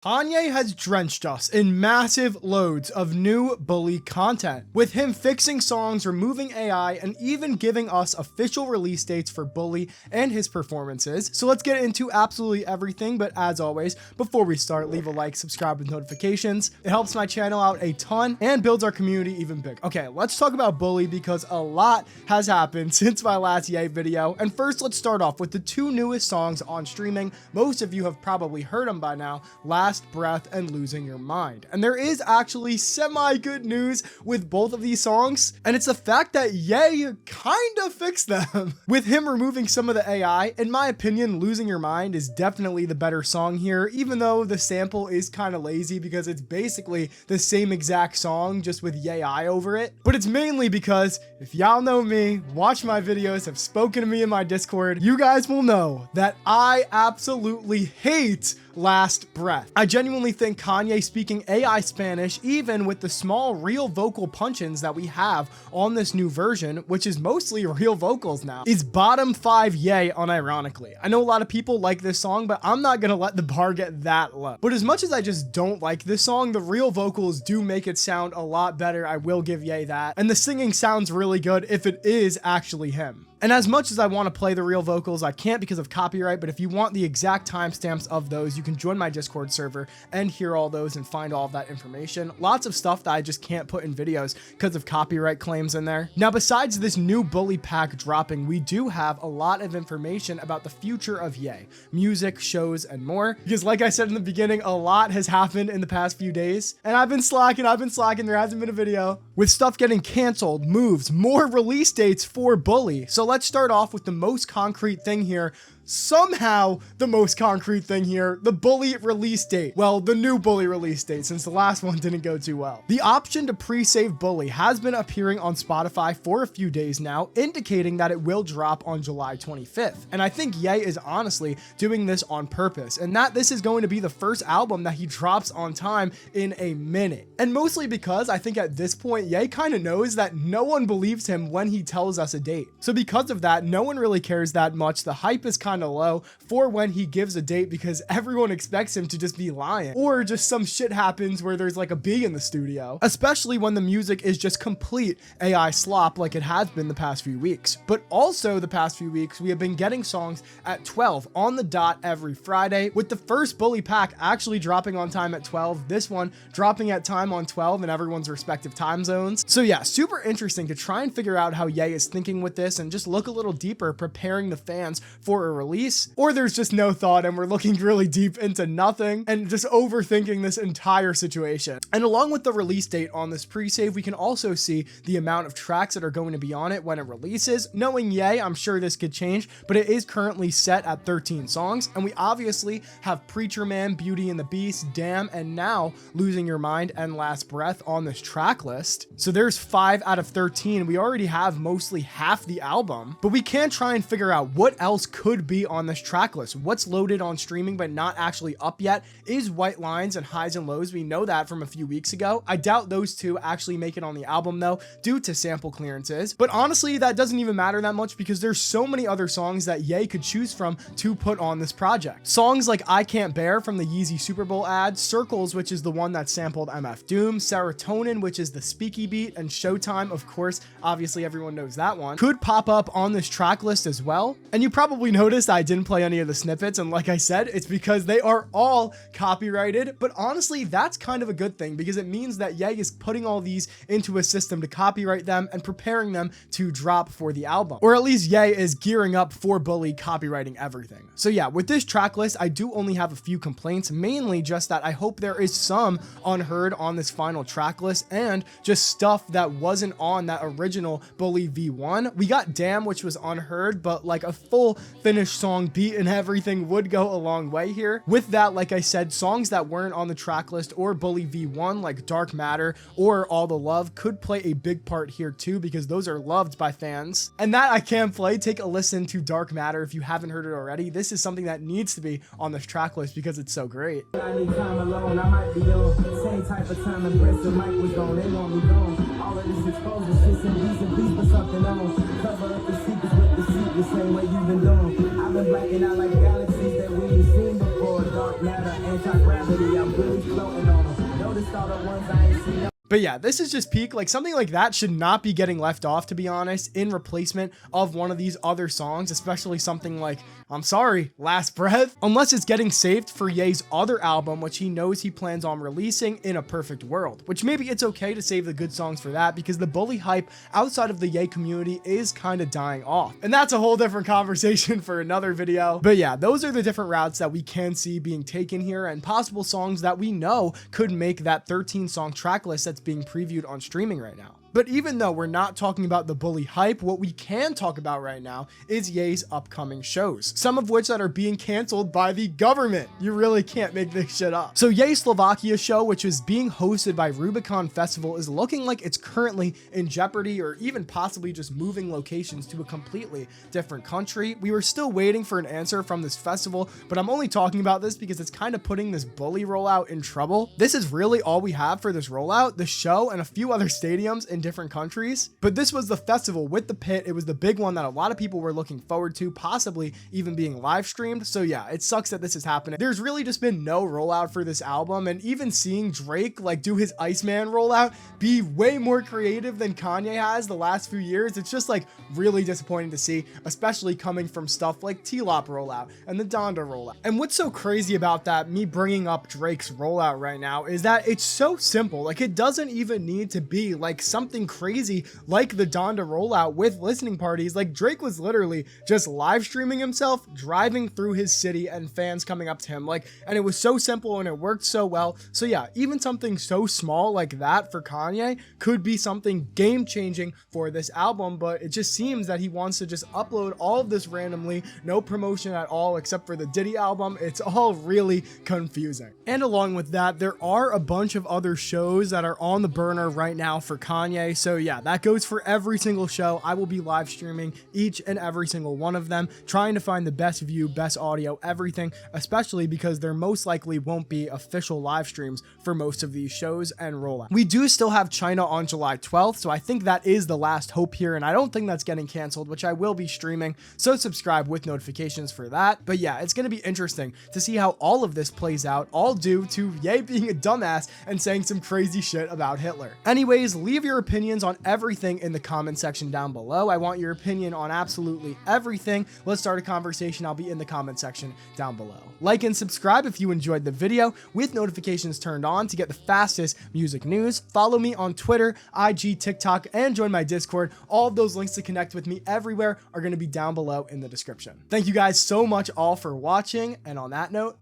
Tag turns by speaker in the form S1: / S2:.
S1: Kanye has drenched us in massive loads of new bully content, with him fixing songs, removing AI, and even giving us official release dates for Bully and his performances. So let's get into absolutely everything, but as always, before we start, leave a like, subscribe with notifications. It helps my channel out a ton and builds our community even bigger. Okay, let's talk about Bully because a lot has happened since my last Ye video. And first, let's start off with the two newest songs on streaming. Most of you have probably heard them by now, Last Breath and Losing Your Mind. And there is actually semi-good news with both of these songs, and it's the fact that Ye kind of fixed them. With him removing some of the AI, in my opinion, Losing Your Mind is definitely the better song here, even though the sample is kind of lazy because it's basically the same exact song just with Ye over it. But it's mainly because if y'all know me, watch my videos, have spoken to me in my Discord, you guys will know that I absolutely hate Last Breath. I genuinely think Kanye speaking AI Spanish, even with the small real vocal punch-ins that we have on this new version, which is mostly real vocals now, is bottom 5 Ye unironically. I know a lot of people like this song, but I'm not gonna let the bar get that low. But as much as I just don't like this song, the real vocals do make it sound a lot better. I will give Ye that. And the singing sounds really good if it is actually him. And as much as I want to play the real vocals, I can't because of copyright, but if you want the exact timestamps of those, you can join my Discord server and hear all those and find all of that information. Lots of stuff that I just can't put in videos because of copyright claims in there. Now, besides this new Bully pack dropping, we do have a lot of information about the future of Ye, music, shows, and more. Because like I said in the beginning, a lot has happened in the past few days, and I've been slacking, there hasn't been a video. With stuff getting canceled, moves, more release dates for Bully. So let's start off with the most concrete thing here. Somehow the most concrete thing here, the Bully release date. Well, the new Bully release date, since the last one didn't go too well. The option to pre-save Bully has been appearing on Spotify for a few days now, indicating that it will drop on July 25th. And I think Ye is honestly doing this on purpose, and that this is going to be the first album that he drops on time in a minute. And mostly because I think at this point, Ye kind of knows that no one believes him when he tells us a date. So because of that, no one really cares that much. The hype is kind of low for when he gives a date because everyone expects him to just be lying, or just some shit happens where there's like a bee in the studio, especially when the music is just complete AI slop like it has been the past few weeks. But also the past few weeks, we have been getting songs at 12 on the dot every Friday, with the first Bully pack actually dropping on time at 12, this one dropping at time on 12 in everyone's respective time zones. So yeah, super interesting to try and figure out how Ye is thinking with this and just look a little deeper, preparing the fans for a release, or there's just no thought and we're looking really deep into nothing and just overthinking this entire situation. And along with the release date on this pre-save, we can also see the amount of tracks that are going to be on it when it releases. Knowing Ye, I'm sure this could change, but it is currently set at 13 songs, and we obviously have Preacher Man, Beauty and the Beast, Damn, and now Losing Your Mind and Last Breath on this track list. So there's 5 out of 13. We already have mostly half the album, but we can try and figure out what else could be on this track list. What's loaded on streaming but not actually up yet is White Lines and Highs and Lows. We know that from a few weeks ago. I doubt those two actually make it on the album though, due to sample clearances. But honestly, that doesn't even matter that much because there's so many other songs that Ye could choose from to put on this project. Songs like I Can't Bear from the Yeezy Super Bowl ad, Circles, which is the one that sampled MF Doom, Serotonin, which is the Speaky beat, and Showtime, of course, obviously everyone knows that one, could pop up on this track list as well. And you probably noticed I didn't play any of the snippets, and like I said, it's because they are all copyrighted. But honestly, that's kind of a good thing because it means that Ye is putting all these into a system to copyright them and preparing them to drop for the album, or at least Ye is gearing up for Bully copywriting everything. So yeah, with this track list, I do only have a few complaints, mainly just that I hope there is some unheard on this final track list and just stuff that wasn't on that original Bully V1. We got Damn, which was unheard, but like a full finished song, beat and everything would go a long way here. With that, like I said, songs that weren't on the track list or Bully V1 like Dark Matter or All the Love could play a big part here too because those are loved by fans. And that I can play. Take a listen to Dark Matter if you haven't heard it already. This is something that needs to be on this track list because it's so great.
S2: I need time alone, I might be on same type of time and press the mic was gone, they want me gone. All of this exposure, shit's and beats for something on. Cover up the secrets with the secrets, same way you've been doing. I've been blacking out like galaxies that we ain't seen before. or dark matter, anti-gravity, I'm really floating on them. Notice all the ones I ain't seen.
S1: But yeah, this is just peak. Like, something like that should not be getting left off, to be honest, in replacement of one of these other songs, especially something like, I'm sorry, Last Breath, unless it's getting saved for Ye's other album, which he knows he plans on releasing in a perfect world, which maybe it's okay to save the good songs for that, because the bully hype outside of the Ye community is kind of dying off. And that's a whole different conversation for another video. But yeah, those are the different routes that we can see being taken here, and possible songs that we know could make that 13 song track list that's being previewed on streaming right now. But even though we're not talking about the bully hype, what we can talk about right now is Ye's upcoming shows, some of which that are being canceled by the government. You really can't make this shit up. So Ye's Slovakia show, which is being hosted by Rubicon Festival, is looking like it's currently in jeopardy, or even possibly just moving locations to a completely different country. We were still waiting for an answer from this festival, but I'm only talking about this because it's kind of putting this bully rollout in trouble. This is really all we have for this rollout, the show, and a few other stadiums in different countries. But this was the festival with the pit. It was the big one that a lot of people were looking forward to, possibly even being live streamed. So yeah, it sucks that this is happening. There's really just been no rollout for this album, and even seeing Drake like do his Iceman rollout be way more creative than Kanye has the last few years, it's just like really disappointing to see, especially coming from stuff like T-Lop rollout and the Donda rollout. And what's so crazy about that, me bringing up Drake's rollout right now, is that it's so simple. Like, it doesn't even need to be like something crazy like the Donda rollout with listening parties. Like, Drake was literally just live streaming himself driving through his city and fans coming up to him, like, and it was so simple and it worked so well. So yeah, even something so small like that for Kanye could be something game changing for this album, but it just seems that he wants to just upload all of this randomly, no promotion at all except for the Diddy album. It's all really confusing. And along with that, there are a bunch of other shows that are on the burner right now for Kanye. So yeah, that goes for every single show. I will be live streaming each and every single one of them, trying to find the best view, best audio, everything, especially because there most likely won't be official live streams for most of these shows and rollout. We do still have China on July 12th, so I think that is the last hope here, and I don't think that's getting canceled, which I will be streaming, so subscribe with notifications for that. But yeah, it's going to be interesting to see how all of this plays out, all due to Ye being a dumbass and saying some crazy shit about Hitler. Anyways, leave your opinions on everything in the comment section down below. I want your opinion on absolutely everything. Let's start a conversation. I'll be in the comment section down below. Like and subscribe if you enjoyed the video with notifications turned on to get the fastest music news. Follow me on Twitter, IG, TikTok, and join my Discord. All of those links to connect with me everywhere are going to be down below in the description. Thank you guys so much all for watching, and on that note,